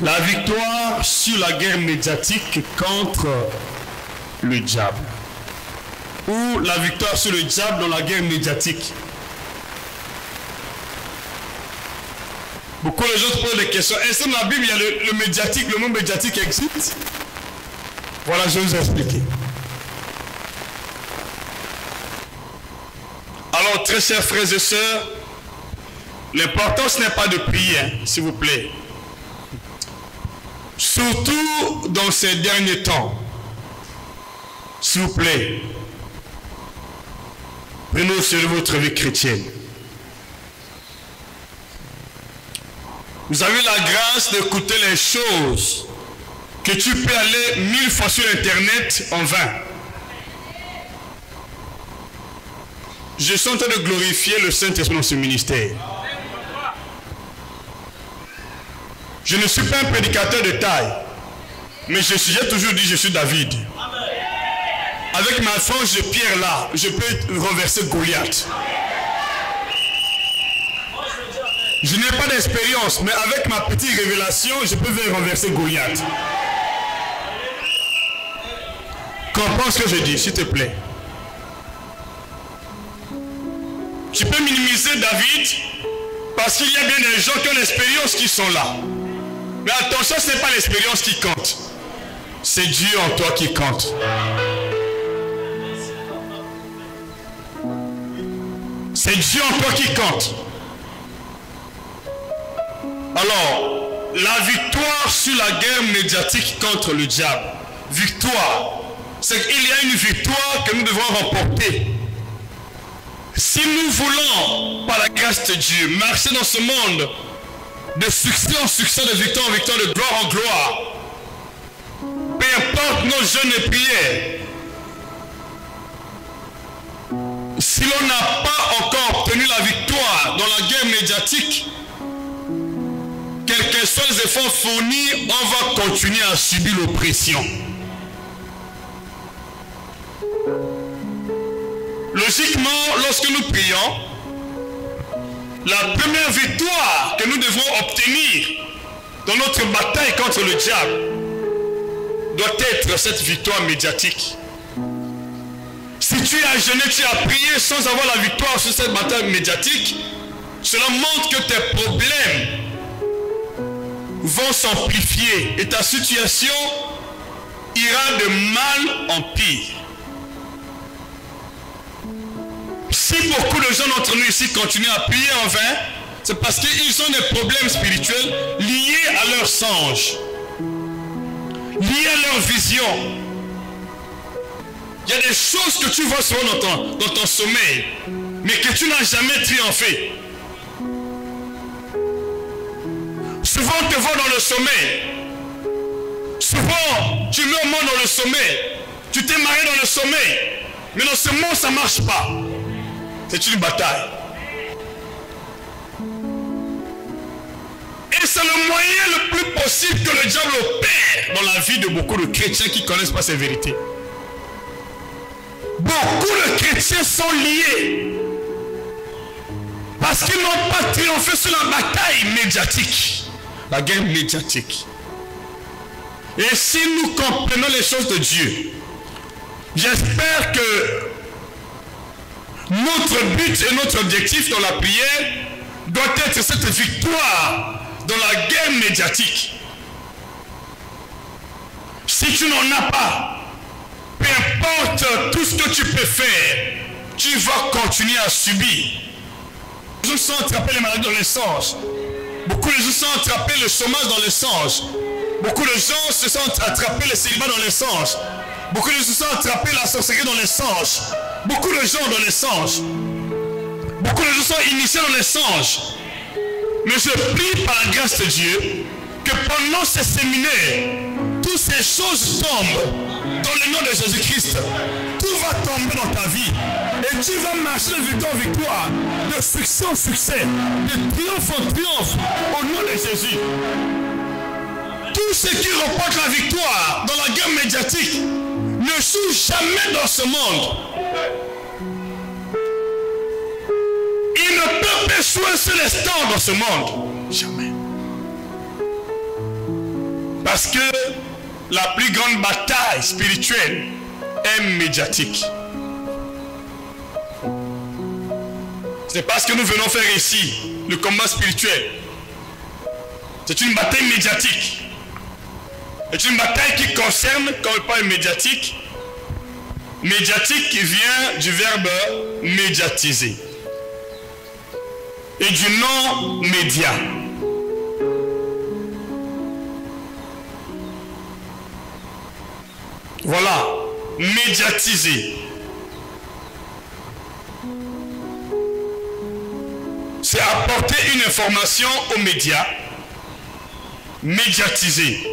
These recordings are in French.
La victoire sur la guerre médiatique contre le diable. Ou la victoire sur le diable dans la guerre médiatique. Beaucoup de gens se posent des questions. Est-ce que dans la Bible, il y a le médiatique, le mot médiatique existe? Voilà, je vais vous expliquer. Alors, très chers frères et sœurs, l'important ce n'est pas de prier, hein, s'il vous plaît. Surtout dans ces derniers temps. S'il vous plaît. Prenez sur votre vie chrétienne. Vous avez la grâce d'écouter les choses que tu peux aller 1000 fois sur Internet en vain. Je suis en train de glorifier le Saint-Esprit dans ce ministère. Je ne suis pas un prédicateur de taille, mais j'ai toujours dit je suis David. Avec ma frange de pierre là, je peux renverser Goliath. Je n'ai pas d'expérience, mais avec ma petite révélation, je peux faire renverser Goliath. Comprends ce que je dis, s'il te plaît. Tu peux minimiser David parce qu'il y a bien des gens qui ont l'expérience qui sont là. Mais attention, ce n'est pas l'expérience qui compte. C'est Dieu en toi qui compte. C'est Dieu en toi qui compte. Alors, la victoire sur la guerre médiatique contre le diable. Victoire. C'est qu'il y a une victoire que nous devons remporter. Si nous voulons, par la grâce de Dieu, marcher dans ce monde de succès en succès, de victoire en victoire, de gloire en gloire, peu importe nos jeûnes et prières, si l'on n'a pas encore obtenu la victoire dans la guerre médiatique, quels que soient les efforts fournis, on va continuer à subir l'oppression. Logiquement, lorsque nous prions, la première victoire que nous devons obtenir dans notre bataille contre le diable doit être cette victoire médiatique. Si tu as jeûné, tu as prié sans avoir la victoire sur cette bataille médiatique, cela montre que tes problèmes vont s'amplifier et ta situation ira de mal en pire. Si beaucoup de gens d'entre nous ici continuent à prier en vain, c'est parce qu'ils ont des problèmes spirituels liés à leur songe, liés à leur vision. Il y a des choses que tu vois souvent dans ton sommeil, mais que tu n'as jamais triomphé. Souvent on te voit dans le sommeil. Souvent tu mets au monde dans le sommeil. Tu t'es marié dans le sommeil. Mais dans ce monde ça ne marche pas. C'est une bataille. Et c'est le moyen le plus possible que le diable opère dans la vie de beaucoup de chrétiens qui ne connaissent pas ces vérités. Beaucoup de chrétiens sont liés parce qu'ils n'ont pas triomphé sur la bataille médiatique, la guerre médiatique. Et si nous comprenons les choses de Dieu, j'espère que notre but et notre objectif dans la prière doit être cette victoire dans la guerre médiatique. Si tu n'en as pas, peu importe tout ce que tu peux faire, tu vas continuer à subir. Les gens sont attrapés les maladies dans les songes. Beaucoup de gens sont attrapés le chômage dans les songes. Beaucoup de gens se sont attrapés le célibat dans les songes. Beaucoup de gens se sont attrapés la sorcellerie dans les songes. Beaucoup de gens dans les songes. Beaucoup de gens sont initiés dans les songes. Mais je prie par la grâce de Dieu que pendant ces séminaires, toutes ces choses tombent dans le nom de Jésus-Christ. Tout va tomber dans ta vie. Et tu vas marcher de victoire en victoire, de succès en succès, de triomphe en triomphe, au nom de Jésus. Tous ceux qui remportent la victoire dans la guerre médiatique ne jouent jamais dans ce monde. Ils ne peuvent échouer sur les stands dans ce monde. Jamais. Parce que la plus grande bataille spirituelle est médiatique. C'est pas ce que nous venons faire ici, le combat spirituel. C'est une bataille médiatique. C'est une bataille qui concerne, comme pas médiatique, médiatique qui vient du verbe médiatiser et du nom média. Voilà, médiatiser. C'est apporter une information aux médias, médiatiser.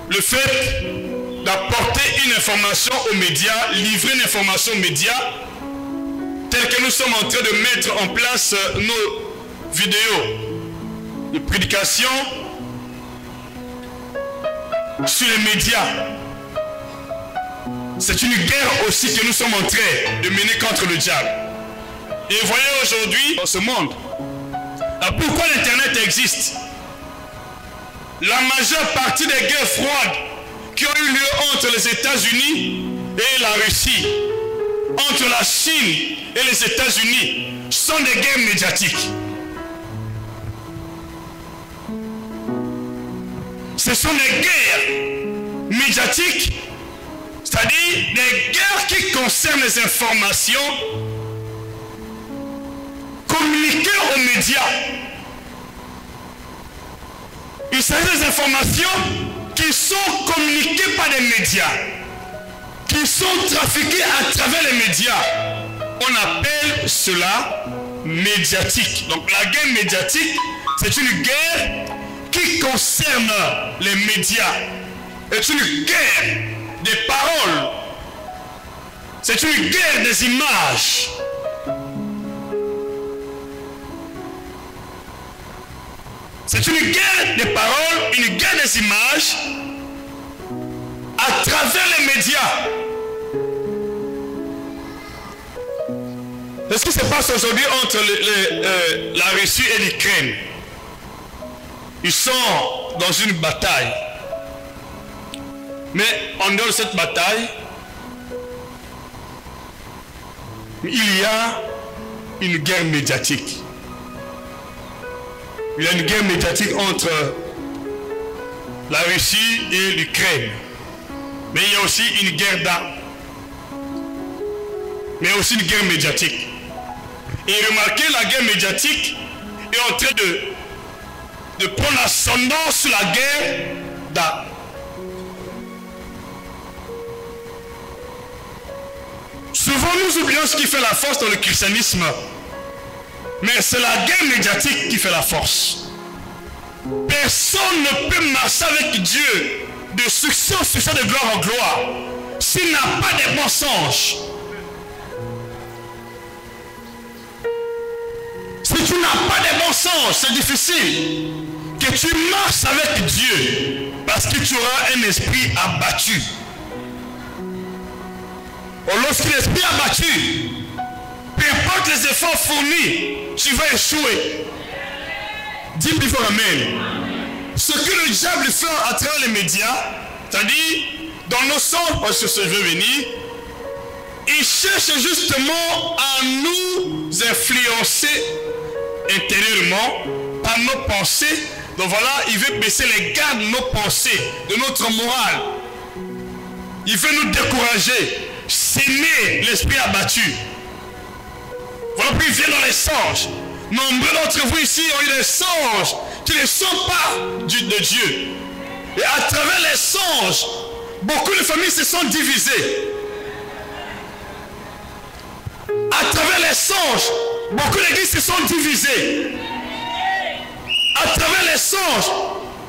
Le fait d'apporter une information aux médias, livrer une information aux médias, telle que nous sommes en train de mettre en place nos vidéos de prédication sur les médias. C'est une guerre aussi que nous sommes en train de mener contre le diable. Et voyez aujourd'hui, dans ce monde, pourquoi l'Internet existe. La majeure partie des guerres froides qui ont eu lieu entre les États-Unis et la Russie, entre la Chine et les États-Unis, sont des guerres médiatiques. Ce sont des guerres médiatiques, c'est-à-dire des guerres qui concernent les informations communiquées aux médias. Il s'agit des informations qui sont communiquées par les médias, qui sont trafiquées à travers les médias. On appelle cela médiatique. Donc la guerre médiatique, c'est une guerre qui concerne les médias. C'est une guerre des paroles. C'est une guerre des images. C'est une guerre des paroles, une guerre des images à travers les médias. C'est ce qui se passe aujourd'hui entre la Russie et l'Ukraine. Ils sont dans une bataille. Mais en dehors de cette bataille, il y a une guerre médiatique. Il y a une guerre médiatique entre la Russie et l'Ukraine. Mais il y a aussi une guerre d'armes. Mais aussi une guerre médiatique. Et remarquez, la guerre médiatique est en train de prendre l'ascendant sur la guerre d'armes. Souvent nous oublions ce qui fait la force dans le christianisme. Mais c'est la guerre médiatique qui fait la force. Personne ne peut marcher avec Dieu de succès en succès, de gloire en gloire, s'il n'a pas des mensonges. Si tu n'as pas des mensonges, c'est difficile que tu marches avec Dieu, parce que tu auras un esprit abattu. Lorsqu'il est esprit abattu, peu importe les efforts fournis, tu vas échouer. Dis plus fort amen. Ce que le diable fait à travers les médias, c'est-à-dire dans nos sens, parce que je veux venir, il cherche justement à nous influencer intérieurement par nos pensées. Donc voilà, il veut baisser les gardes de nos pensées, de notre morale. Il veut nous décourager, s'aimer l'esprit abattu. Voilà, puis il vient dans les songes. Nombreux d'entre vous ici ont eu des songes qui ne sont pas de Dieu. Et à travers les songes, beaucoup de familles se sont divisées. À travers les songes, beaucoup d'églises se sont divisées. À travers les songes,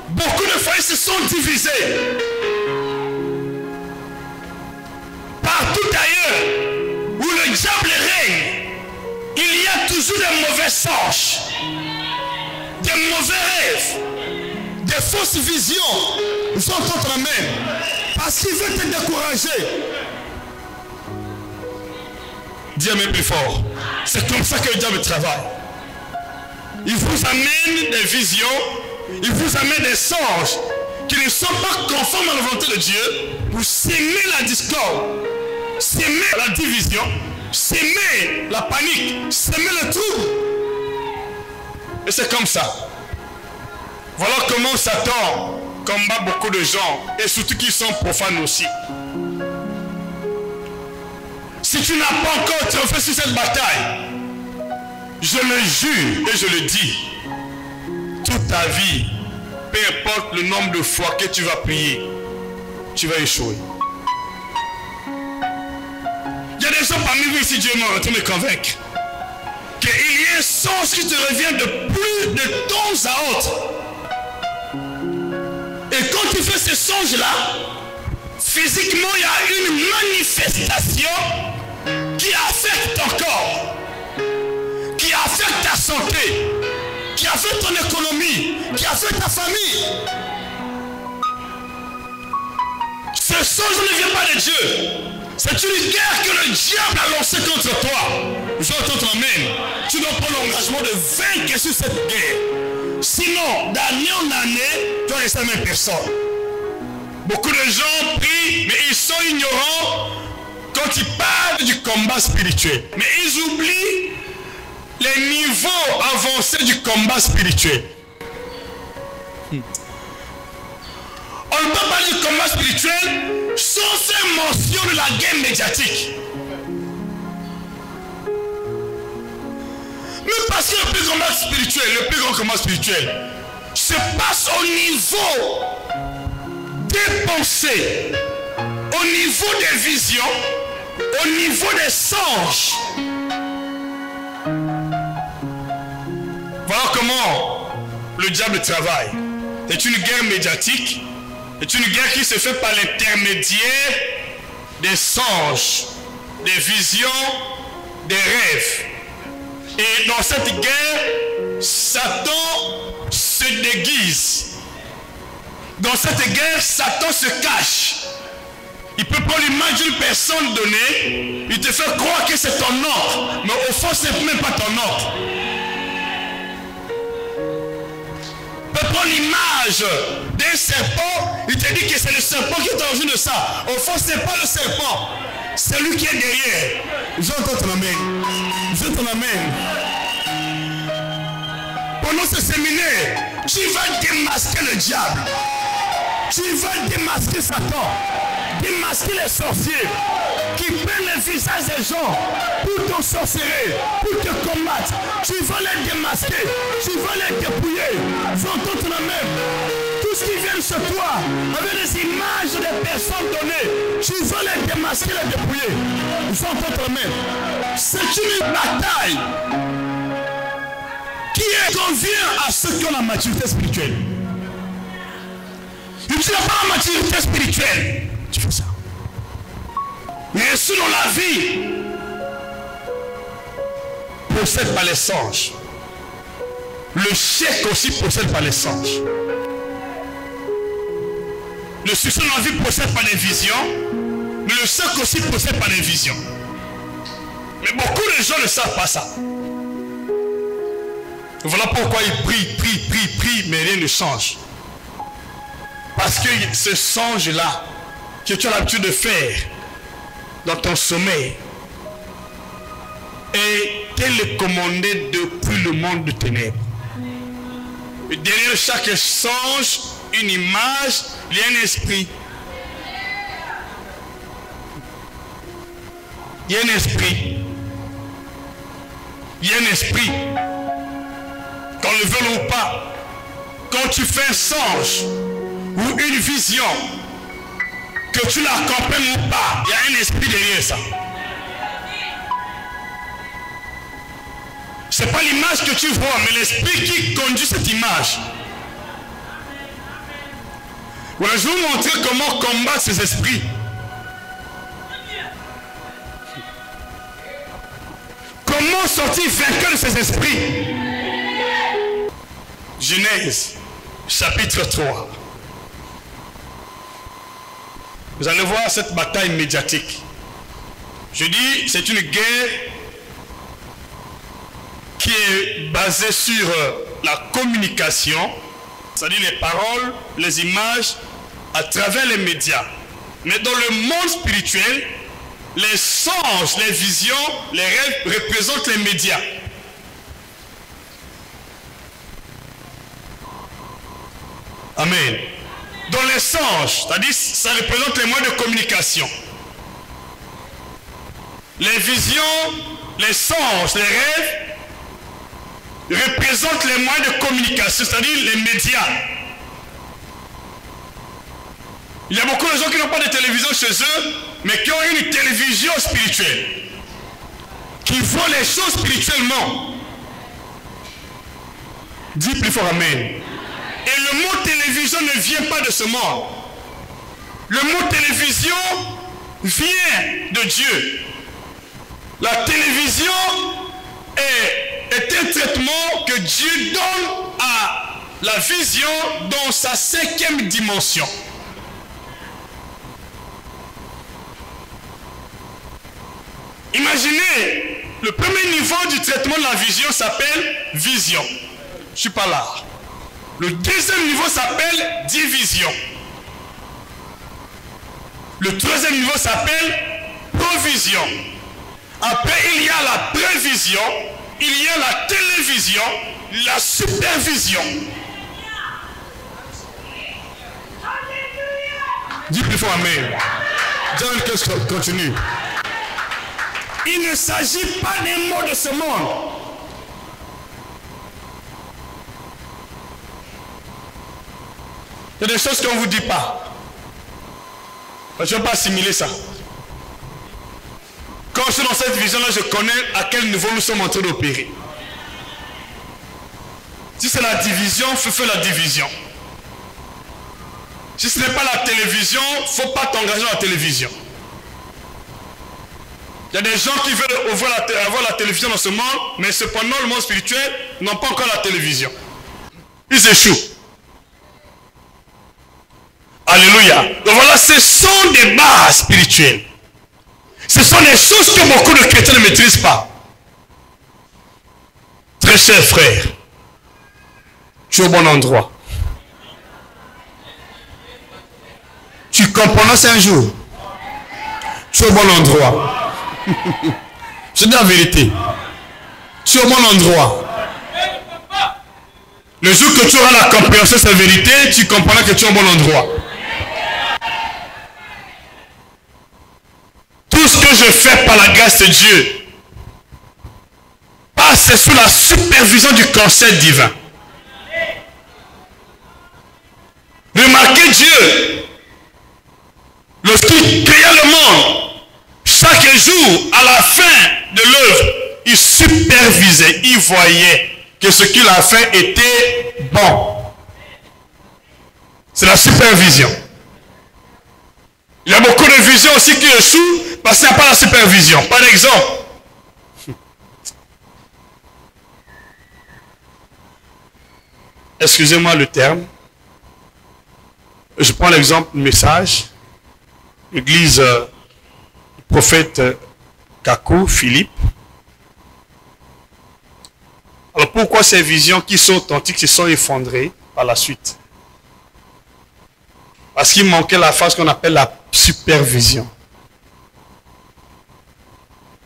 beaucoup de familles se sont divisées. Partout ailleurs où le diable règne, il y a toujours des mauvais songes, des mauvais rêves, des fausses visions. Ils sont contre la main parce qu'il veut te décourager. Dis amen plus fort. C'est comme ça que le diable travaille. Il vous amène des visions il vous amène des songes qui ne sont pas conformes à la volonté de Dieu pour s'aimer la discorde, s'aimer la division, s'aimer la panique, s'aimer le trouble. Et c'est comme ça. Voilà comment Satan combat beaucoup de gens, et surtout qui sont profanes aussi. Si tu n'as pas encore triomphé sur cette bataille, je le jure et je le dis, toute ta vie, peu importe le nombre de fois que tu vas prier, tu vas échouer. Il y a des gens parmi vous ici, Dieu m'a me convaincre qu'il y a un sens qui te revient de plus de temps à autre. Et quand tu fais ces songes-là, physiquement, il y a une manifestation qui affecte ton corps, qui affecte ta santé, qui affecte ton économie, qui affecte ta famille. Ce songe ne vient pas de Dieu. C'est une guerre que le diable a lancée contre toi. J'entends ton amen. Tu dois prendre l'engagement de vaincre sur cette guerre. Sinon, d'année en année, tu vas rester la même personne. Beaucoup de gens prient, mais ils sont ignorants quand ils parlent du combat spirituel. Mais ils oublient les niveaux avancés du combat spirituel. On ne peut pas parler du combat spirituel sans faire mention de la guerre médiatique. Mais parce que le plus grand combat spirituel se passe au niveau des pensées, au niveau des visions, au niveau des songes. Voilà comment le diable travaille. C'est une guerre médiatique. C'est une guerre qui se fait par l'intermédiaire des songes, des visions, des rêves. Et dans cette guerre, Satan se déguise. Dans cette guerre, Satan se cache. Il peut prendre l'image d'une personne donnée, il te fait croire que c'est ton oncle, mais au fond, ce n'est même pas ton oncle. Il peut prendre l'image d'un serpent, il te dit que c'est le serpent qui est à l'origine de ça. Au fond, ce n'est pas le serpent, c'est lui qui est derrière. J'entends ton amen. J'entends ton amen. Pendant ce séminaire, tu vas démasquer le diable. Tu vas démasquer Satan. Démasquer les sorciers qui prennent le visage des gens pour te sorcerer, pour te combattre. Tu vas les démasquer, tu vas les dépouiller. J'entends ton amen. Tout ce qui vient sur toi, avec les images des personnes données, tu vas les démasquer, les dépouiller. J'entends ton amen. C'est une bataille qui convient à ceux qui ont la maturité spirituelle. Si tu n'as pas la maturité spirituelle, tu fais ça. Mais selon la vie, possède par les songes. Le chèque aussi possède par les songes. Le succès dans la vie possède par les visions, mais le chèque aussi possède par les visions. Mais beaucoup de gens ne savent pas ça. Voilà pourquoi ils prient, mais rien ne change. Parce que ce songe-là, que tu as l'habitude de faire dans ton sommeil, est télécommandé depuis le monde de ténèbres. Et derrière chaque songe, une image, il y a un esprit. Il y a un esprit. Il y a un esprit. Qu'on le veuille ou pas, quand tu fais un songe ou une vision, que tu l'accompagnes ou pas, il y a un esprit derrière ça. Ce n'est pas l'image que tu vois, mais l'esprit qui conduit cette image. Voilà, je vais vous montrer comment combattre ces esprits. Comment sortir vainqueur de ces esprits. Genèse, chapitre 3. Vous allez voir cette bataille médiatique. Je dis, c'est une guerre qui est basée sur la communication c'est-à-dire les paroles, les images, à travers les médias. Mais dans le monde spirituel, les songes, les visions, les rêves représentent les médias. Amen. Dans les songes, c'est-à-dire ça représente les moyens de communication. Les visions, les songes, les rêves représentent les moyens de communication, c'est-à-dire les médias. Il y a beaucoup de gens qui n'ont pas de télévision chez eux, mais qui ont une télévision spirituelle, qui voient les choses spirituellement. Dis plus fort Amen. Et le mot télévision ne vient pas de ce monde. Le mot télévision vient de Dieu. La télévision est un traitement que Dieu donne à la vision dans sa 5e dimension. Imaginez, le premier niveau du traitement de la vision s'appelle vision. Je ne suis pas là. Le deuxième niveau s'appelle division. Le troisième niveau s'appelle provision. Après, il y a la prévision, il y a la télévision, la supervision. Dis plus fort Amen. John, qu'est-ce qu'on continue? Il ne s'agit pas des mots de ce monde. Il y a des choses qu'on ne vous dit pas. Je ne vais pas assimiler ça. Quand je suis dans cette vision-là, je connais à quel niveau nous sommes en train d'opérer. Si c'est la division, il faut faire la division. Si ce n'est pas la télévision, il ne faut pas t'engager dans la télévision. Il y a des gens qui veulent avoir la télévision dans ce monde, mais cependant le monde spirituel n'ont pas encore la télévision. Ils échouent. Alléluia. Donc voilà, ce sont des bases spirituelles. Ce sont des choses que beaucoup de chrétiens ne maîtrisent pas. Très cher frère, tu es au bon endroit. Tu comprends ça un jour. Tu es au bon endroit. Je dis la vérité. Tu es au bon endroit. Le jour que tu auras la compréhension de cette vérité, tu comprendras que tu es au bon endroit. Tout ce que je fais par la grâce de Dieu passe sous la supervision du conseil divin. Remarquez Dieu, lorsqu'il créa le monde, chaque jour, à la fin de l'œuvre, il supervisait, il voyait que ce qu'il a fait était bon. C'est la supervision. Il y a beaucoup de visions aussi qui échouent parce qu'il n'y a pas la supervision. Par exemple, excusez-moi le terme, je prends l'exemple du message, l'église du prophète Kakou, Philippe. Alors pourquoi ces visions qui sont authentiques se sont effondrées par la suite? Parce qu'il manquait la phase qu'on appelle la supervision.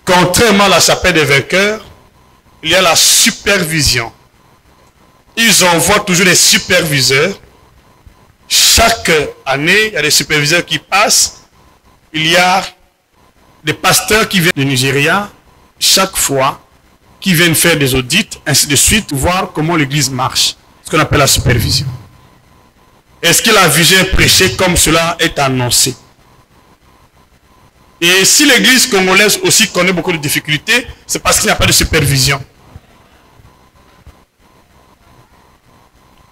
Contrairement à la chapelle des vainqueurs, il y a la supervision. Ils envoient toujours des superviseurs. Chaque année, il y a des superviseurs qui passent. Il y a des pasteurs qui viennent du Nigeria, chaque fois, qui viennent faire des audits, ainsi de suite, voir comment l'église marche. Ce qu'on appelle la supervision. Est-ce que la vision est prêchée comme cela est annoncé? Et si l'église congolaise aussi connaît beaucoup de difficultés, c'est parce qu'il n'y a pas de supervision.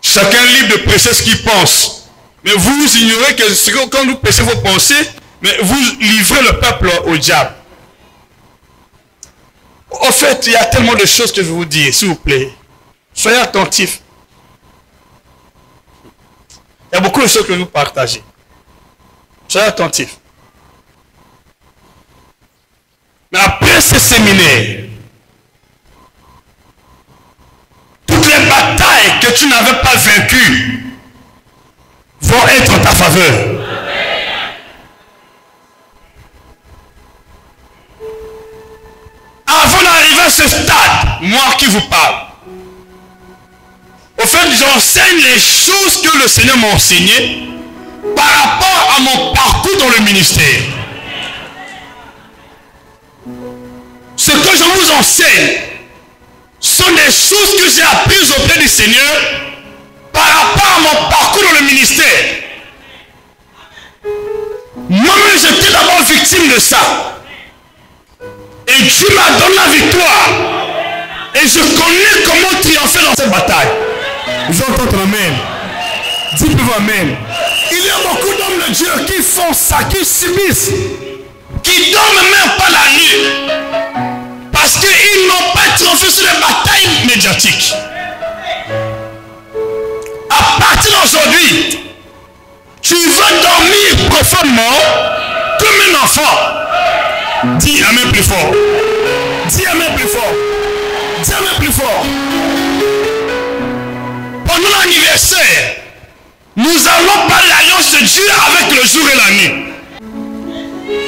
Chacun est libre de prêcher ce qu'il pense. Mais vous ignorez que quand vous prêchez vos pensées, mais vous livrez le peuple au diable. En fait, il y a tellement de choses que je vais vous dire, s'il vous plaît. Soyez attentifs. Il y a beaucoup de choses que nous partagez. Soyez attentifs. Mais après ce séminaire, toutes les batailles que tu n'avais pas vaincues, vont être en ta faveur. Avant d'arriver à ce stade, moi qui vous parle, au fait, j'enseigne les choses que le Seigneur m'a enseignées par rapport à mon parcours dans le ministère. Ce que je vous enseigne sont des choses que j'ai apprises auprès du Seigneur par rapport à mon parcours dans le ministère. Moi-même, j'étais d'abord victime de ça. Et Dieu m'a donné la victoire. Et je connais comment triompher dans cette bataille. Vous entendez amen? Dites-vous amen. Il y a beaucoup d'hommes de Dieu qui font ça, qui subissent, qui dorment même pas la nuit. Parce qu'ils n'ont pas triomphé sur les batailles médiatiques. À partir d'aujourd'hui, tu veux dormir profondément comme un enfant. Dis amen plus fort. Dis amen plus fort. Dis amen plus fort. Pendant l'anniversaire, nous allons parler de l'alliance de Dieu avec le jour et la nuit.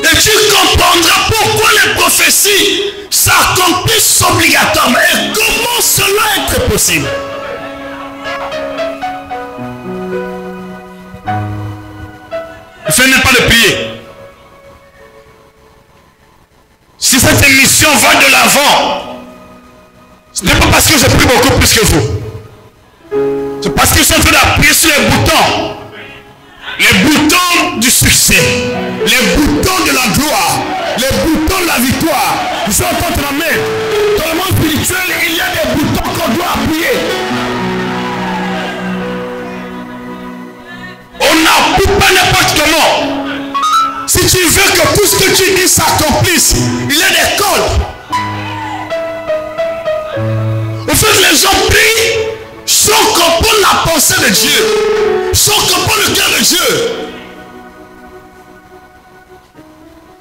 Et tu comprendras pourquoi les prophéties s'accomplissent obligatoirement et comment cela est possible. Ne faites pas de prier. Si cette émission va de l'avant, ce n'est pas parce que j'ai pris beaucoup plus que vous. C'est parce que je suis en train d'appuyer sur les boutons. Les boutons du succès. Les boutons de la gloire. Les boutons de la victoire. Vous entendez la main. Dans le monde spirituel, il y a des boutons qu'on doit appuyer. On n'appuie pas n'importe comment. Si tu veux que tout ce que tu dis s'accomplisse, il y a des codes. En fait, les gens prient sans comprendre la pensée de Dieu, sans comprendre le cœur de Dieu.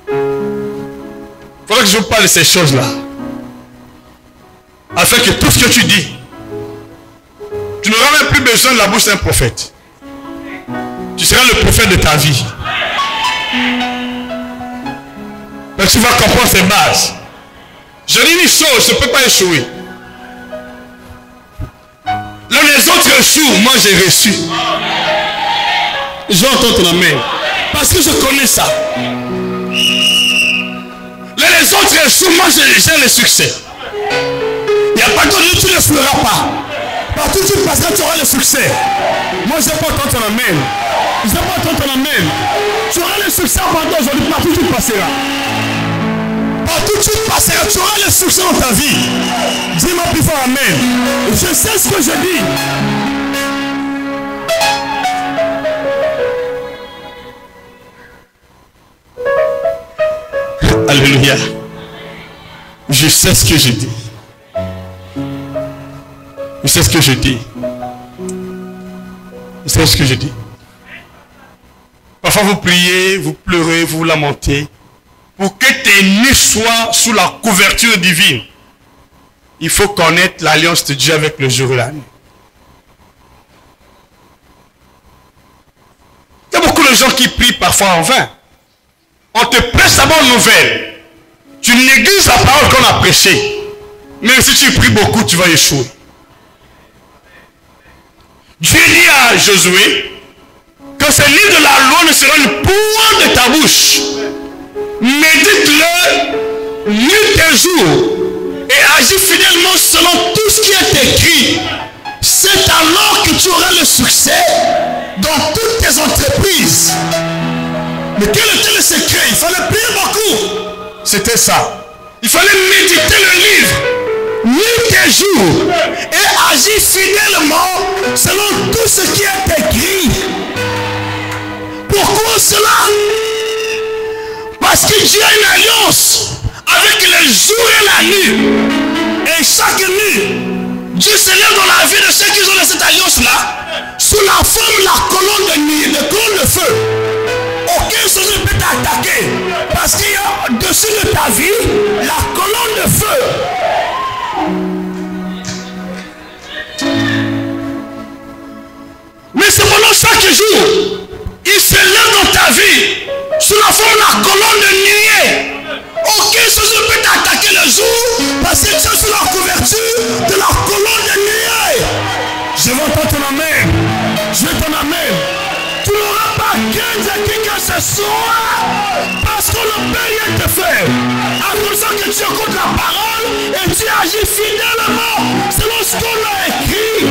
Il faudrait que je vous parle de ces choses-là. Afin que tout ce que tu dis, tu n'auras même plus besoin de la bouche d'un prophète. Tu seras le prophète de ta vie. Donc tu vas comprendre ces bases. Je dis une chose, je ne peux pas échouer. Là les autres échouent, moi j'ai reçu. Je vais entendre ton amen. Parce que je connais ça. Là les autres échouent, moi j'ai le succès. Il n'y a pas de tu ne le feras pas. Partout où tu passeras, tu auras le succès. Moi je n'ai pas entendu ton amen. Je n'ai pas entendu ton amen. Tu auras le succès pendant aujourd'hui, partout où tu passeras. Partout où tu passeras, tu auras le succès dans ta vie. Dis-moi plus fort amen. Je sais ce que je dis. Alléluia. Je sais ce que je dis. Je sais ce que je dis. Je sais ce que je dis. Parfois vous priez, vous pleurez, vous lamentez. Pour que tes nuits soient sous la couverture divine, il faut connaître l'alliance de Dieu avec le jour et la nuit. Il y a beaucoup de gens qui prient parfois en vain. On te prêche la bonne nouvelle. Tu négliges la parole qu'on a prêchée. Même si tu pries beaucoup, tu vas échouer. Dieu dit à Josué que ce livre de la loi ne sera une pointe de ta bouche. Médite-le nuit et jour et agis fidèlement selon tout ce qui est écrit. C'est alors que tu auras le succès dans toutes tes entreprises. Mais quel était le secret? Il fallait prier beaucoup. C'était ça. Il fallait méditer le livre nuit et jour et agir fidèlement selon tout ce qui est écrit. Pourquoi cela? Parce que Dieu a une alliance avec les jours et la nuit. Et chaque nuit, Dieu se lève dans la vie de ceux qui ont de cette alliance-là sous la forme de la colonne de nuit, de colonne de feu. Aucun chose ne peut t'attaquer. Parce qu'il y a au-dessus de ta vie la colonne de feu. Mais c'est pendant chaque jour si tu es sur la couverture de la colonne de nuée, je vais entendre ton amen. Je vais ton amen. Tu n'auras pas crainte de qui que ce soit, parce que le Père vient te faire. À cause que tu écoutes la parole et tu agis fidèlement selon ce qu'on a écrit.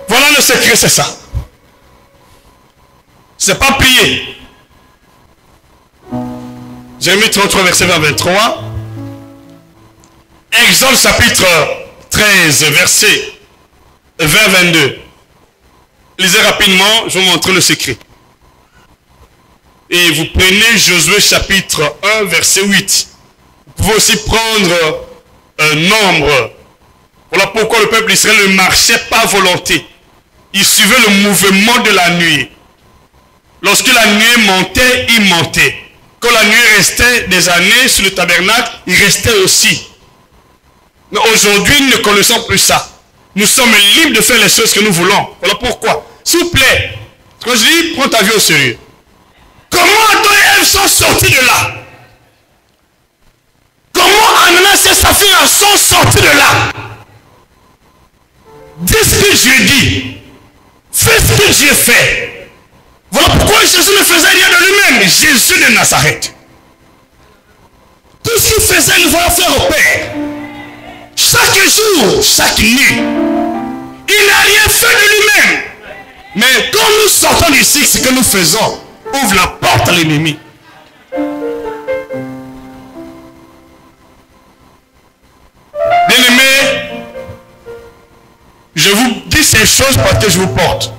Voilà le secret, c'est ça. C'est pas prier. Jérémie 33, verset 23. Exode chapitre 13, verset 20-22. Lisez rapidement, je vais vous montrer le secret. Et vous prenez Josué chapitre 1, verset 8. Vous pouvez aussi prendre un nombre. Voilà pourquoi le peuple d'Israël ne marchait pas à volonté. Il suivait le mouvement de la nuit. Lorsque la nuit montait, il montait. Quand la nuit restait des années sur le tabernacle, il restait aussi. Mais aujourd'hui, nous ne connaissons plus ça. Nous sommes libres de faire les choses que nous voulons. Voilà pourquoi. S'il vous plaît, quand je dis, prends ta vie au sérieux. Comment Adam et Ève sont sortis de là? Comment Ananas et Saphira sont sortis de là? Dis ce que Dieu dit. Fais ce que Dieu fait. Voilà pourquoi Jésus ne faisait rien de lui-même. Jésus de Nazareth. Tout ce qu'il faisait, il va faire au Père. Chaque jour, chaque nuit, il n'a rien fait de lui-même. Mais quand nous sortons d'ici, ce que nous faisons ouvre la porte à l'ennemi. Bien-aimés, je vous dis ces choses parce que je vous porte.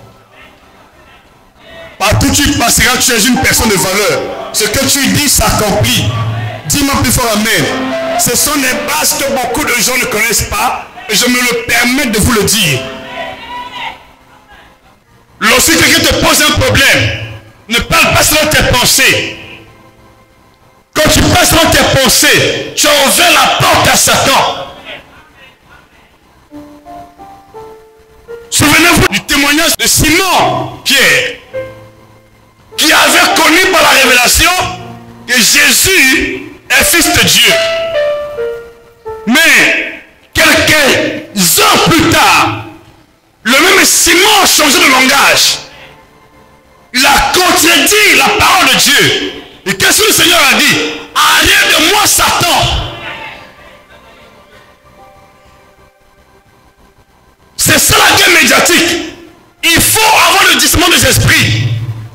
Partout tu passeras, tu es une personne de valeur. Ce que tu dis s'accomplit. Dis-moi plus fort amen. Ce sont des bases que beaucoup de gens ne connaissent pas. Et je me le permets de vous le dire. Lorsque quelqu'un te pose un problème, ne parle pas selon tes pensées. Quand tu passes selon tes pensées, tu as ouvert la porte à Satan. Souvenez-vous du témoignage de Simon Pierre, qui avait connu par la révélation que Jésus est fils de Dieu. Mais quelques heures plus tard, le même Simon a changé de langage. Il a contredit la parole de Dieu. Et qu'est-ce que le Seigneur a dit? Arrête de moi, Satan. C'est ça la guerre médiatique. Il faut avoir le discernement des esprits.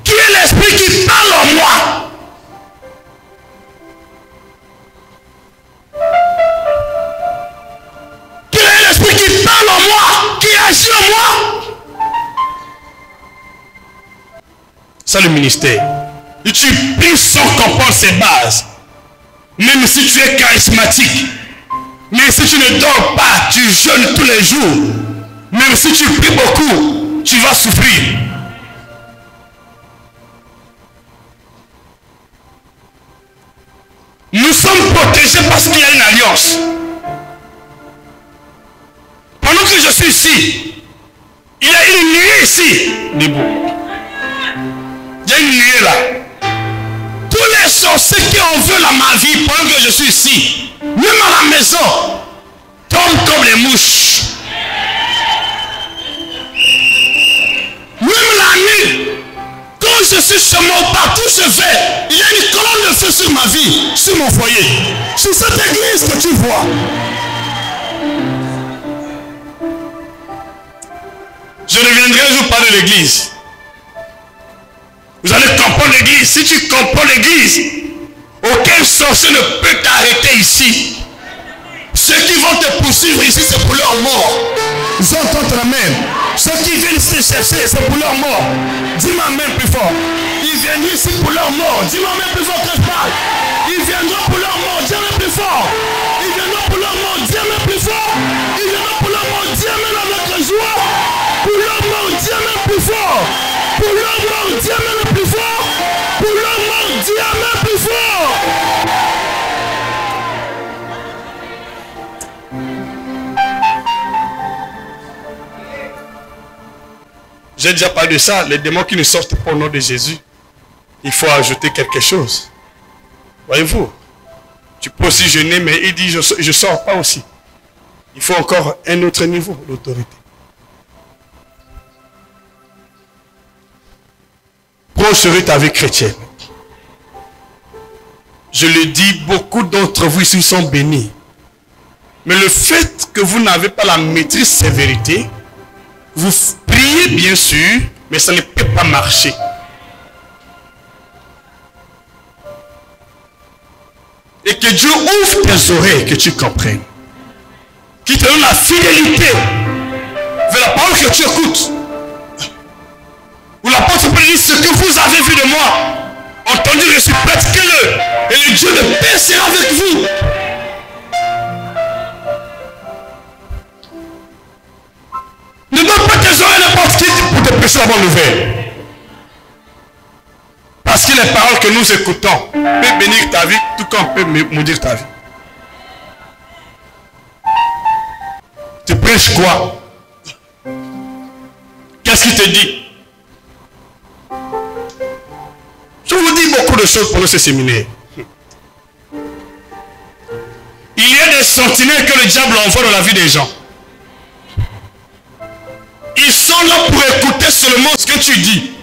Qui est l'esprit qui parle en moi? Qui est l'esprit qui parle en moi? Qui agit en moi? C'est le ministère. Et tu pries sans comprendre ses bases. Même si tu es charismatique. Mais si tu ne dors pas, tu jeûnes tous les jours. Même si tu pries beaucoup, tu vas souffrir. Nous sommes protégés parce qu'il y a une alliance. Pendant que je suis ici, il y a une nuée ici. Nebo. Il y a une nuée là. Tous les sorciers qui ont vu ma vie pendant que je suis ici, même à la maison, tombent comme les mouches. Même la nuit, quand je suis chez moi, partout je vais, il y a une colonne de feu sur ma vie, sur mon foyer. Sur cette église que tu vois. Je reviendrai vous parler de l'église. Vous allez comprendre l'église. Si tu comprends l'église, aucun sorcier ne peut t'arrêter ici. Ceux qui vont te poursuivre ici, c'est pour leur mort. J'entends ton amen. Ceux qui viennent ici chercher, c'est pour leur mort. Dis-moi amen plus fort. Ils viennent ici pour leur mort. Dis-moi amen plus fort que je parle. Ils viendront pour leur mort. Dis amen plus fort. Ils viendront pour leur mort. Dis amen plus fort. Ils viendront pour leur mort. Dis amen avec joie. Pour leur mort, dis amen plus fort. Pour leur mort, dis amen plus fort. Pour leur mort, dis amen plus fort. J'ai déjà parlé de ça, les démons qui ne sortent pas au nom de Jésus. il faut ajouter quelque chose. Voyez-vous, tu peux aussi jeûner, mais il dit, je ne sors pas aussi. Il faut encore un autre niveau d'autorité. Proche ta vie chrétienne. Je le dis, beaucoup d'entre vous ici sont bénis. Mais le fait que vous n'avez pas la maîtrise de ces vérités, vous priez bien sûr, mais ça ne peut pas marcher. Et que Dieu ouvre tes oreilles, que tu comprennes. Qu'il te donne la fidélité vers la parole que tu écoutes. Où l'apôtre Paul dit, ce que vous avez vu de moi, entendu, je suis pratiquez-le. Et le Dieu de paix sera avec vous. Ne donne pas tes oreilles à n'importe qui pour te prêcher la bonne nouvelle. Parce que les paroles que nous écoutons peuvent bénir ta vie, tout comme peuvent maudire ta vie. Tu prêches quoi? Qu'est-ce qu'il te dit? Je vous dis beaucoup de choses pendant ce séminaire. Il y a des sentinelles que le diable envoie dans la vie des gens. Ils sont là pour écouter seulement ce que tu dis.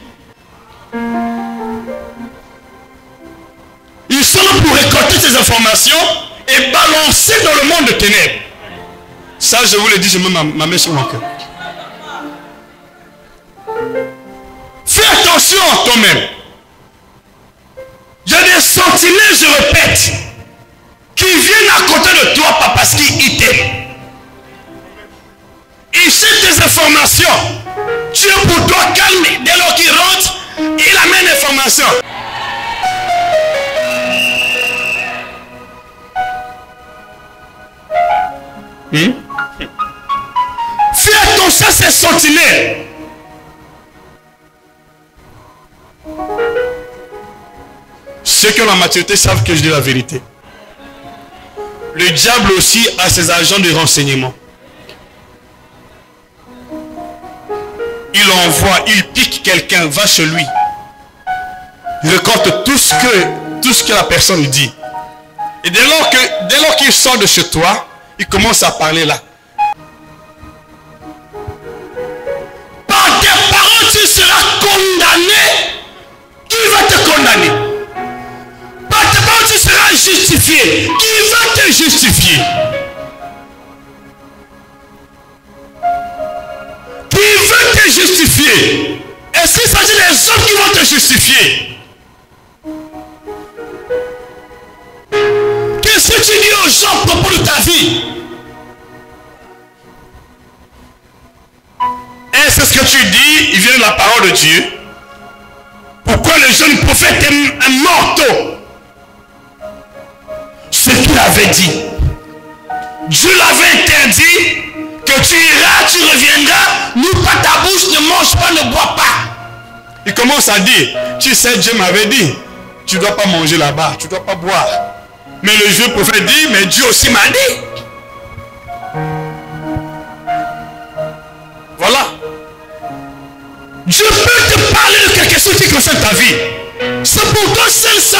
Ils sont là pour récolter ces informations et balancer dans le monde de ténèbres. Ça, je vous le dis, je mets ma main sur mon cœur. Fais attention à toi-même. Il y a des sentinelles, je répète, qui viennent à côté de toi, pas parce qu'ils t'aiment. Ils cherchent des informations. Tu es pour toi calme. Dès lors qu'il rentre, il amène l'information. Fais attention à ces sentinelles. Ceux qui ont la maturité savent que je dis la vérité. Le diable aussi a ses agents de renseignement. Il envoie, il pique quelqu'un, va chez lui. Il récolte tout ce que la personne dit. Et dès lors qu'il sort de chez toi, il commence à parler là. Par tes paroles, tu seras condamné. Qui va te condamner? Par tes paroles, tu seras justifié. Qui va te justifier? Qui veut te justifier? Est-ce qu'il s'agit des autres qui vont te justifier? Qu'est-ce que tu dis aux gens à propos de ta vie? Est-ce ce que tu dis, il vient de la parole de Dieu? Pourquoi le jeune prophète est un morceau? Ce qu'il avait dit. Dieu l'avait interdit que tu iras, tu reviendras, n'ouvre pas ta bouche, ne mange pas, ne bois pas. Il commence à dire, tu sais, Dieu m'avait dit, tu ne dois pas manger là-bas, tu ne dois pas boire. Mais le jeune prophète dit, mais Dieu aussi m'a dit. Voilà. Dieu peut te parler de quelque chose qui concerne ta vie. C'est pour toi seul ça.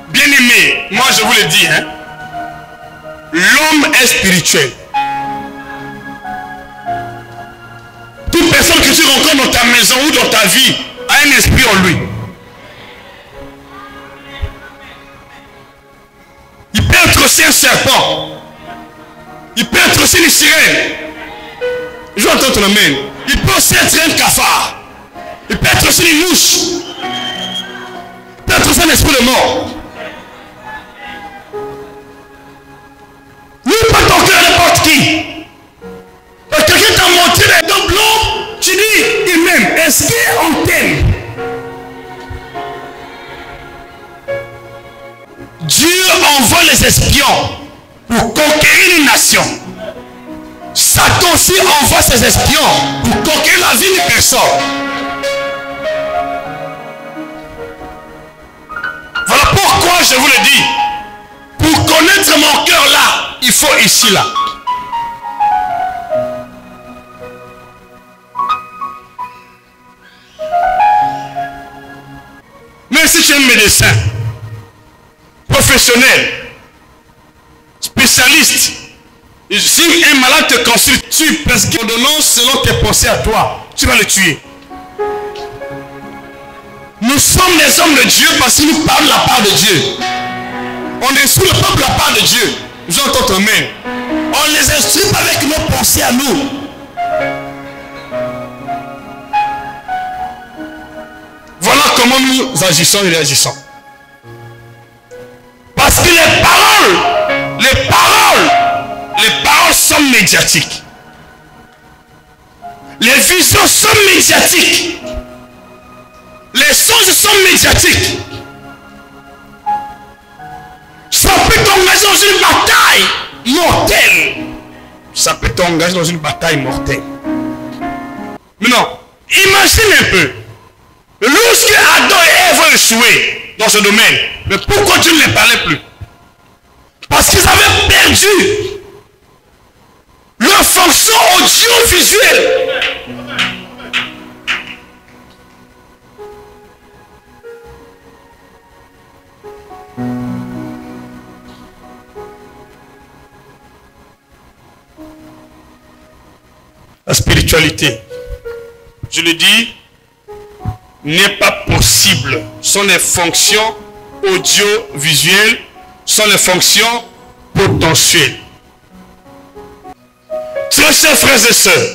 Bien-aimé, moi je vous le dis, hein, l'homme est spirituel. Toute personne que tu rencontres dans ta maison ou dans ta vie a un esprit en lui. Il peut être aussi un serpent. Il peut être aussi une sirène. Je vais entendre ton amen. Il peut aussi être un cafard. Il peut être aussi une mouche. Il peut être aussi un esprit de mort. N'ouvre pas ton cœur à n'importe qui. Parce que quelqu'un t'a montré les dents blancs, tu dis, il m'aime. Est-ce qu'on t'aime? Dieu envoie les espions pour conquérir une nation. Satan aussi envoie ses espions pour conquérir la vie d'une personne. Voilà pourquoi je vous le dis. Pour connaître mon cœur là, il faut ici là. tu es médecin, professionnel, spécialiste, si un malade te consulte, tu prescris une ordonnance selon tes pensées à toi, tu vas le tuer. Nous sommes des hommes de Dieu parce qu'ils nous parlent de la part de Dieu. On est sous le peuple de la part de Dieu. Nous entendons amen. On les instruit avec nos pensées à nous. Voilà comment nous agissons et réagissons. Parce que les paroles sont médiatiques. Les visions sont médiatiques. Les songes sont médiatiques. Ça peut t'engager dans une bataille mortelle. Ça peut t'engager dans une bataille mortelle. Maintenant, imagine un peu. Lorsque Adam et Ève ont échoué dans ce domaine, mais pourquoi Dieu ne les parlait plus? Parce qu'ils avaient perdu leur fonction audiovisuelle. La spiritualité, je le dis, n'est pas possible sans les fonctions audiovisuelles, sans les fonctions potentielles. Très chers frères et sœurs,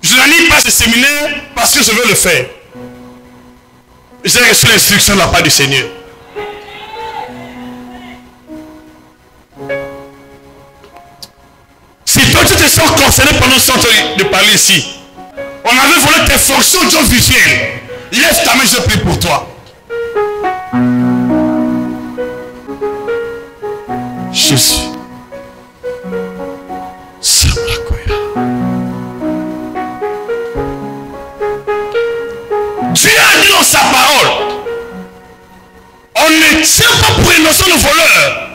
je n'anime pas ce séminaire parce que je veux le faire. J'ai reçu l'instruction de la part du Seigneur. Si toi tu te sens concerné pendant ce temps de parler ici, on avait volé tes fonctions audiovisuelles. Lève ta main, je prie pour toi. Jésus. Dieu a dit dans sa parole, on ne tient pas pour innocent le voleur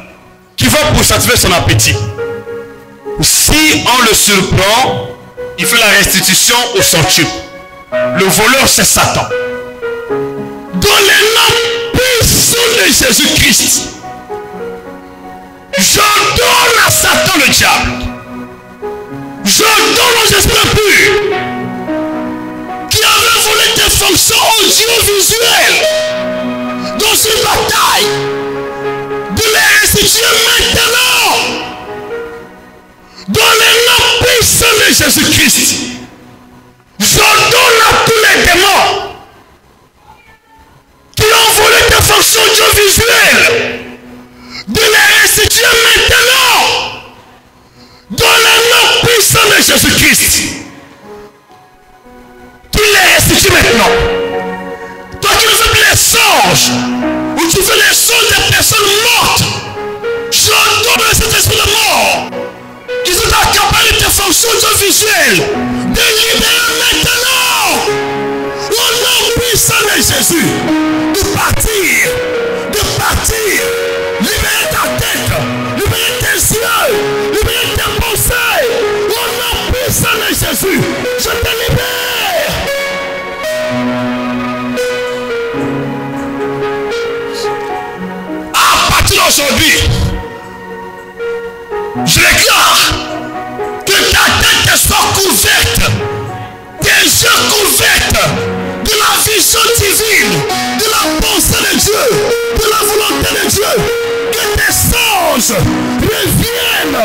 qui va pour satisfaire son appétit. Si on le surprend, il fait la restitution au centuple. Le voleur, c'est Satan. Dans les noms puissants de Jésus-Christ, je donne à Satan le diable. Je donne aux esprits purs qui avaient volé tes fonctions audiovisuelles dans une bataille de les restituer maintenant. Dans les noms puissants de Jésus-Christ, je donne à tous les démons qui ont volé tes fonctions audiovisuelles de les restituer maintenant. Dans les noms puissants de Jésus-Christ, tu les restitues maintenant. Toi qui ne fais plus les songes, ou tu fais les songes des personnes mortes, je donne à cet esprit de mort qui sont accaparés de tes fonctions audiovisuelles, de libérer maintenant, au nom puissant de Jésus, de partir, libérer ta tête, libérer tes yeux, libérer tes pensées, au nom puissant de Jésus, je te libère. À partir d'aujourd'hui, je déclare que ta tête soit couverte, tes yeux couverts de la vision divine, de la pensée de Dieu, de la volonté de Dieu. Que tes songes reviennent,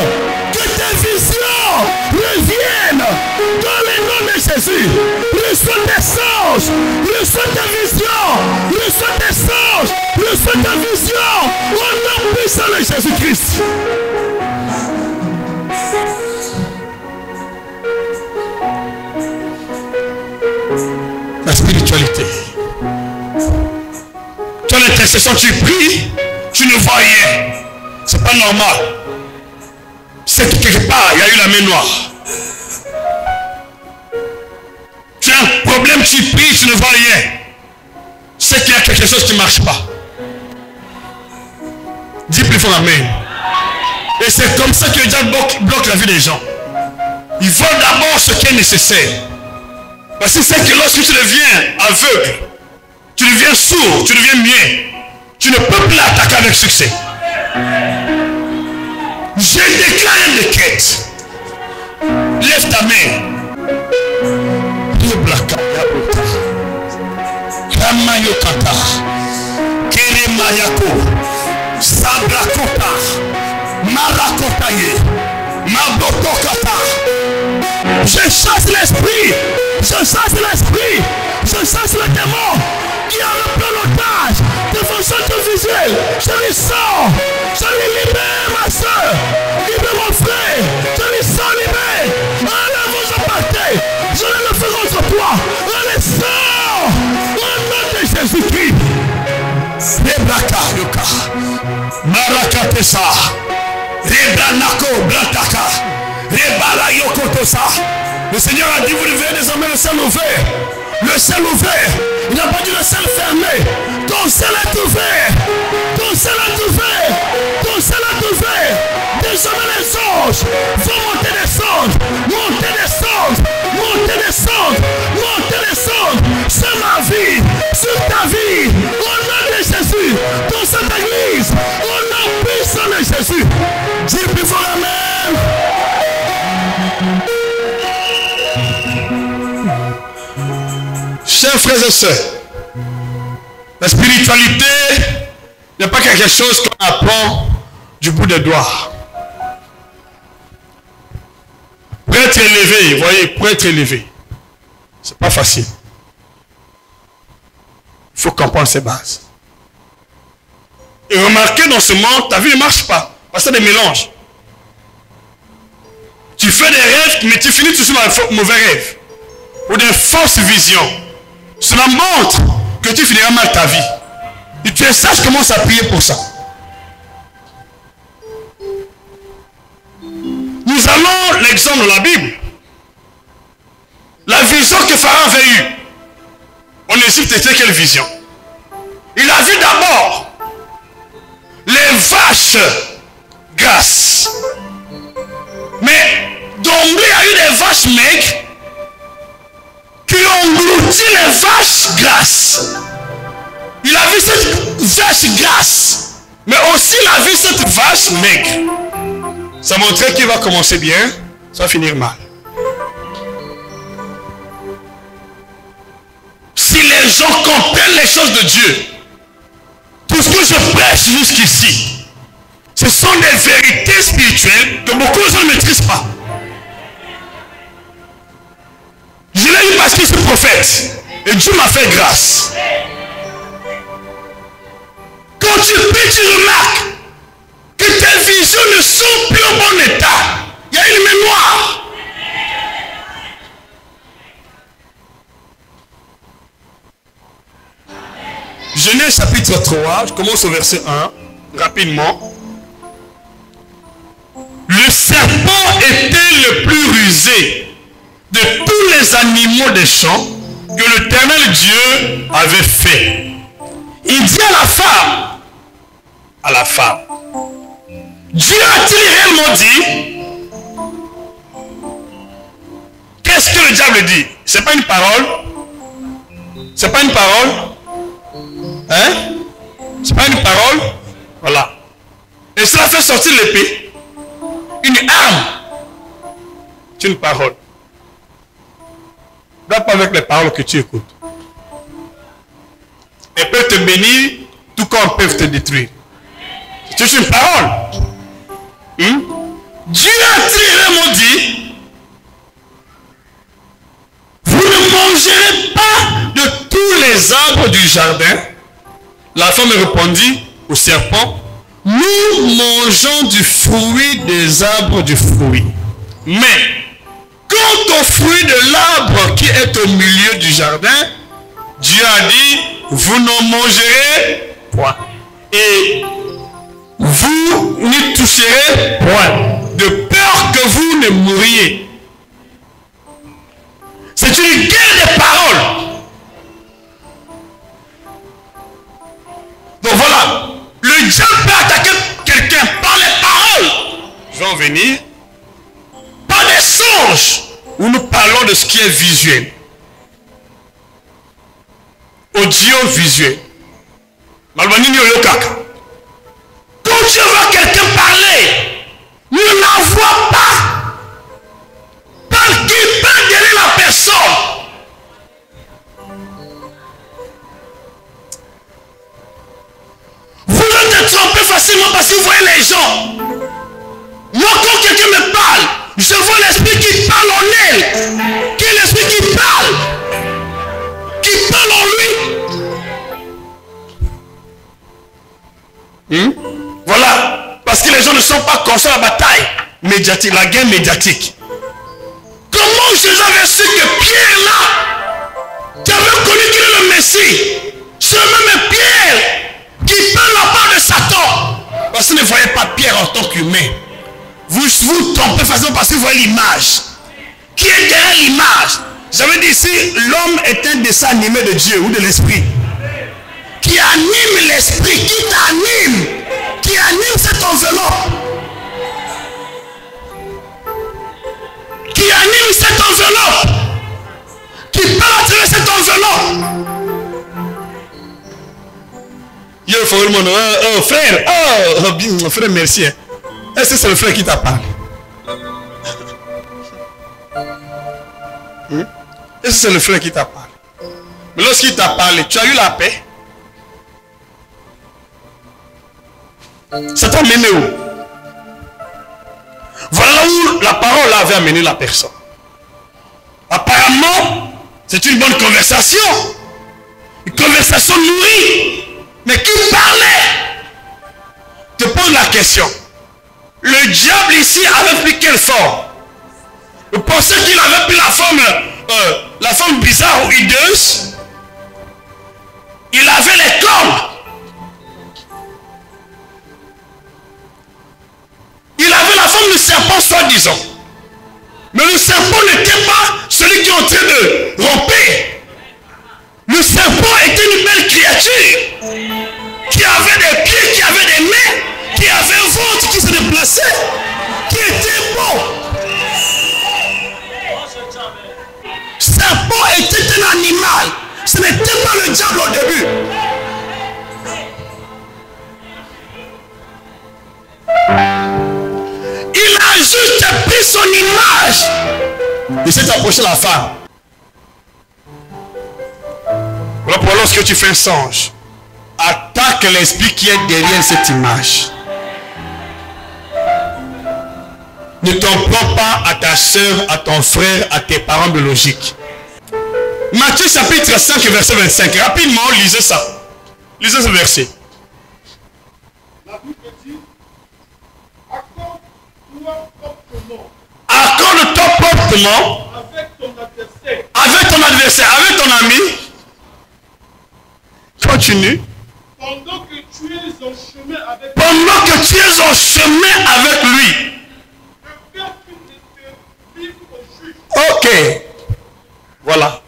que tes visions reviennent dans le nom de Jésus. Reçois tes songes, reçois tes visions, reçois tes songes, reçois tes visions au nom puissant de Jésus-Christ. La spiritualité. Tu as l'intercession, tu pries, tu ne vois rien. C'est pas normal. C'est que quelque part, il y a eu la main noire. Tu as un problème, tu pries, tu ne vois rien. C'est qu'il y a quelque chose qui ne marche pas. Dis plus fort amen. Et c'est comme ça que le diable bloque la vie des gens. Il veut d'abord ce qui est nécessaire. Parce qu'il sait que lorsque tu deviens aveugle, Tu deviens sourd, tu deviens muet. Tu ne peux plus l'attaquer avec succès. Je déclare une requête. Lève ta main. Ramayokata. Keremayako. Sabrakota. Marakotaye. Mabotokata. Je chasse l'esprit. Je chasse l'esprit. Je chasse le démon qui a repris l'otage de fonction visuelle. Je lui sors. Je lui libère ma soeur. Libère mon frère. Je lui sors libère. Allez vous apporter. Je vais le faire contre toi. Allez sors. Au nom de Jésus-Christ. Rebraka yoka. Marakatesa. Rebranako brataka. Rebala yokotosa. Le Seigneur a dit, vous devez désormais le ciel ouvert. Le ciel ouvert. Il n'a pas dit le ciel fermé. Ton ciel est ouvert. Ton ciel est ouvert. Ton ciel est ouvert. Désormais les anges vont monter descendre. Monter descendre. Monter descendre. Monter descendre. Sur ma vie. Sur ta vie. Au nom de Jésus. Dans cette église. Au nom puissant de Jésus. Dis plus fort amen. Chers frères et sœurs, la spiritualité n'est pas quelque chose qu'on apprend du bout des doigts. Pour être élevé, vous voyez, pour être élevé, c'est pas facile. Il faut comprendre ses bases. Et remarquez dans ce monde, ta vie ne marche pas. Parce que c'est des mélanges. Tu fais des rêves, mais tu finis toujours dans un mauvais rêve. Ou des fausses visions. Cela montre que tu finiras mal ta vie. Et tu es sage, commence à prier pour ça. Nous allons l'exemple de la Bible. La vision que Pharaon avait eue en Égypte était quelle vision? Il a vu d'abord les vaches grasses. Mais d'emblée, il y a eu des vaches maigres qui ont englouti les vaches grasses. Il a vu cette vache grasse, mais aussi il a vu cette vache maigre. Ça montrait qu'il va commencer bien, ça va finir mal. Si les gens comprennent les choses de Dieu, tout ce que je prêche jusqu'ici, ce sont des vérités spirituelles que beaucoup de gens ne maîtrisent pas. Je l'ai eu parce que je suis prophète. Et Dieu m'a fait grâce. Quand tu pries, tu remarques que tes visions ne sont plus au bon état. Il y a une mémoire. Genèse chapitre 3, je commence au verset 1, rapidement. Le serpent était le plus rusé de tous les animaux des champs que l'Éternel Dieu avait fait. Il dit à la femme, Dieu a-t-il réellement dit? Qu'est-ce que le diable dit? C'est pas une parole? C'est pas une parole? Hein? C'est pas une parole? Voilà. Et cela fait sortir l'épée. Une arme. C'est une parole. Pas avec les paroles que tu écoutes. Elles peuvent te bénir, tout comme peuvent te détruire. C'est une parole. Dieu a-t-il vraiment dit, vous ne mangerez pas de tous les arbres du jardin? La femme répondit au serpent, nous mangeons du fruit des arbres du fruit. Mais quant au fruit de l'arbre qui est au milieu du jardin, Dieu a dit, vous n'en mangerez point. Et vous n'y toucherez point, de peur que vous ne mouriez. C'est une guerre des paroles. Donc voilà, le diable peut attaquer quelqu'un par les paroles. Je vais en venir. Par des songes, où nous parlons de ce qui est visuel. audiovisuel. Quand tu vois quelqu'un parler, ne l'envoie pas. Parle qui parle derrière la personne. Vous êtes trompés facilement parce que vous voyez les gens. Moi, quand quelqu'un me parle, je vois l'esprit qui parle en elle. Qui est l'esprit qui parle en lui. Voilà. Parce que les gens ne sont pas conscients de la bataille médiatique, la guerre médiatique. Comment Jésus avait su que Pierre là, qui avait connu qu'il est le Messie, ce même Pierre qui parle la part de Satan, parce que vous ne voyez pas Pierre en tant qu'humain. Vous vous trompez facilement parce que vous voyez l'image. Qui est derrière l'image? J'avais dit ici, l'homme est un dessin animé de Dieu ou de l'esprit. Qui anime l'esprit, qui t'anime, qui anime cette enveloppe. Qui anime cette enveloppe. Qui parle à travers cette enveloppe. Yo, frère, frère, merci. Est-ce que c'est le frère qui t'a parlé? Est-ce que c'est le frère qui t'a parlé? Mais lorsqu'il t'a parlé, tu as eu la paix? Ça t'a mené où? Voilà où la parole avait amené la personne. Apparemment, c'est une bonne conversation. Une conversation nourrie. Mais qui parlait? Te pose la question. Le diable ici avait pris quelle forme? Vous pensez qu'il avait pris la forme bizarre ou hideuse? Il avait les cornes. Il avait la forme du serpent, soi-disant. Mais le serpent n'était pas celui qui est en train de romper. Le serpent était une belle créature qui avait des pieds, qui avait des mains, qui avait un ventre qui se déplaçait, qui était beau. Serpent était un animal. Ce n'était pas le diable au début. Il a juste pris son image. Il s'est approché de la femme. Voilà pourquoi lorsque tu fais un songe, attaque l'esprit qui est derrière cette image. Ne t'en prends pas à ta soeur, à ton frère, à tes parents biologiques. Matthieu chapitre 5 verset 25. Rapidement, lisez ça. Lisez ce verset. La Bible dit, accorde-toi proprement avec ton adversaire, avec ton ami. Continue. pendant que tu es en chemin avec lui. Ok. Voilà.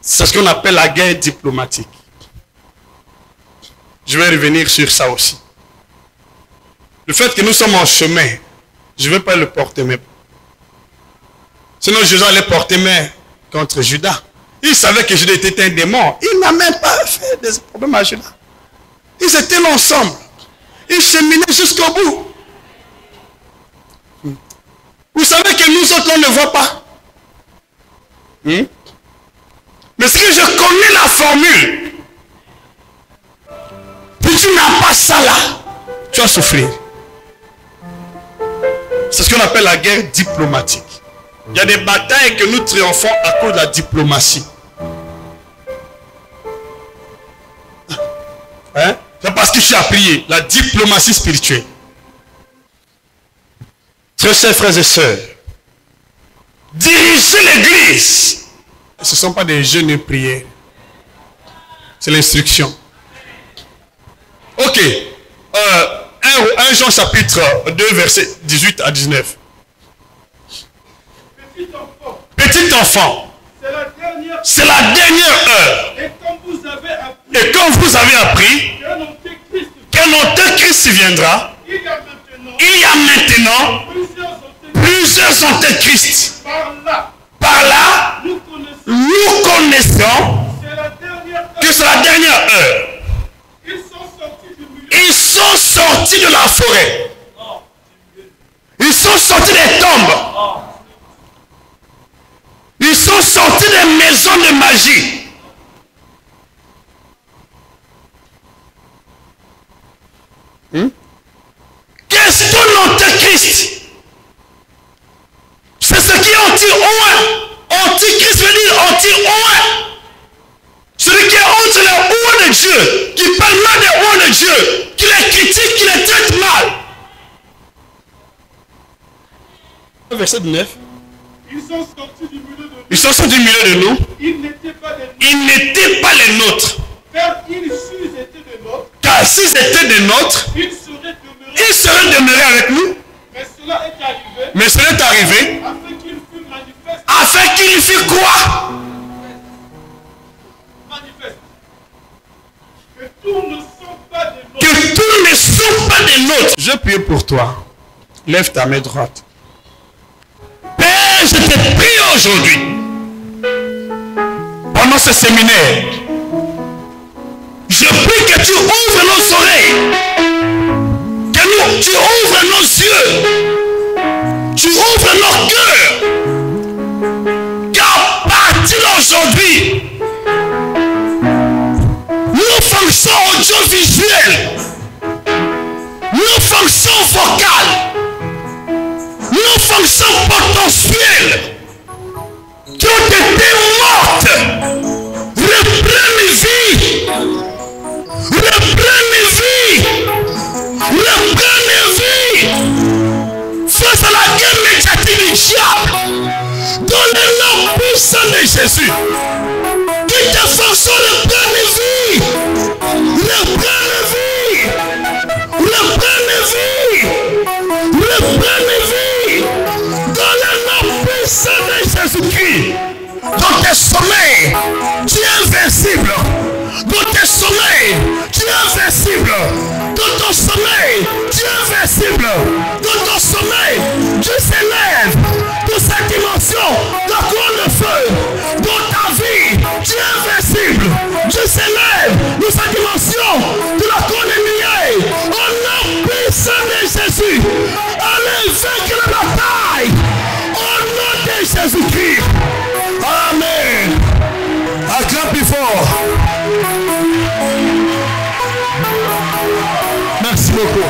C'est ce qu'on appelle la guerre diplomatique. Je vais revenir sur ça aussi. Le fait que nous sommes en chemin, je ne vais pas le porter main. Sinon Jésus allait porter main contre Judas. Il savait que Judas était un démon. Il n'a même pas fait des problèmes à Judas. Ils étaient là ensemble. Ils cheminaient jusqu'au bout. Vous savez que nous autres, on ne voit pas. Mais si je connais la formule, puis tu n'as pas ça là, tu vas souffrir. C'est ce qu'on appelle la guerre diplomatique. Il y a des batailles que nous triomphons à cause de la diplomatie. Hein? C'est parce que tu as prié. La diplomatie spirituelle. Très chers frères et sœurs, diriger l'église, ce ne sont pas des jeûnes et prières. C'est l'instruction. Ok. 1 Jean chapitre 2 verset 18 à 19. Petit enfant, c'est la dernière heure. Et quand vous avez appris qu'un antéchrist viendra, il y a maintenant plusieurs antéchrists. Par là, nous connaissons que c'est la dernière heure. Ils sont sortis du milieu. Ils sont sortis de la forêt. Ils sont sortis des tombes. Ils sont sortis des maisons de magie. Qu'est-ce que l'antéchrist? C'est ce qui est anti-oint. Antichrist veut dire anti-oint. Celui qui est entre les oints de Dieu, qui parle mal des oints de Dieu, qui les critique, qui les traite mal. Verset 9. Ils sont sortis du milieu de nous. Ils sont sortis du milieu de nous. Ils n'étaient pas des nôtres. Ils n'étaient pas les nôtres. Car ils s'ils étaient des nôtres, Car s'ils étaient des nôtres, ils seraient ils seraient demeurés. demeurés avec nous. Mais cela est arrivé Mais cela est arrivé afin qu'il fût manifeste. afin qu'il fût quoi? Manifeste. Que tous ne sont pas des nôtres. Que tous ne sont pas des nôtres. Je prie pour toi. Lève ta main droite. Père, je te prie aujourd'hui, pendant ce séminaire, je prie que tu ouvres nos oreilles, que tu ouvres nos yeux, tu ouvres nos cœurs, qu'à partir d'aujourd'hui, nos fonctions audiovisuelles, nos fonctions vocales, nos fonctions potentielles qui ont été mortes reprennent vie, reprennent vie, reprennent vie face à la guerre médiatique du diable dans le nom puissant de Jésus. Que tes fonctions reprennent vie, reprennent vie, reprennent vie, reprennent vie dans le nom puissant de Jésus-Christ. Dans tes sommeils, tu es invincible. Dans tes sommeils, tu es invincible. Dans ton sommeil, tu es invincible. Dans ton sommeil, Dieu s'élève dans cette dimension de couronne de feu. Dans ta vie, tu es invincible. Dieu s'élève dans cette dimension de la couronne de lumière. Au nom puissant de Jésus, allez vaincre la bataille. Au nom de Jésus-Christ. Amen. Acclame plus fort. Merci beaucoup.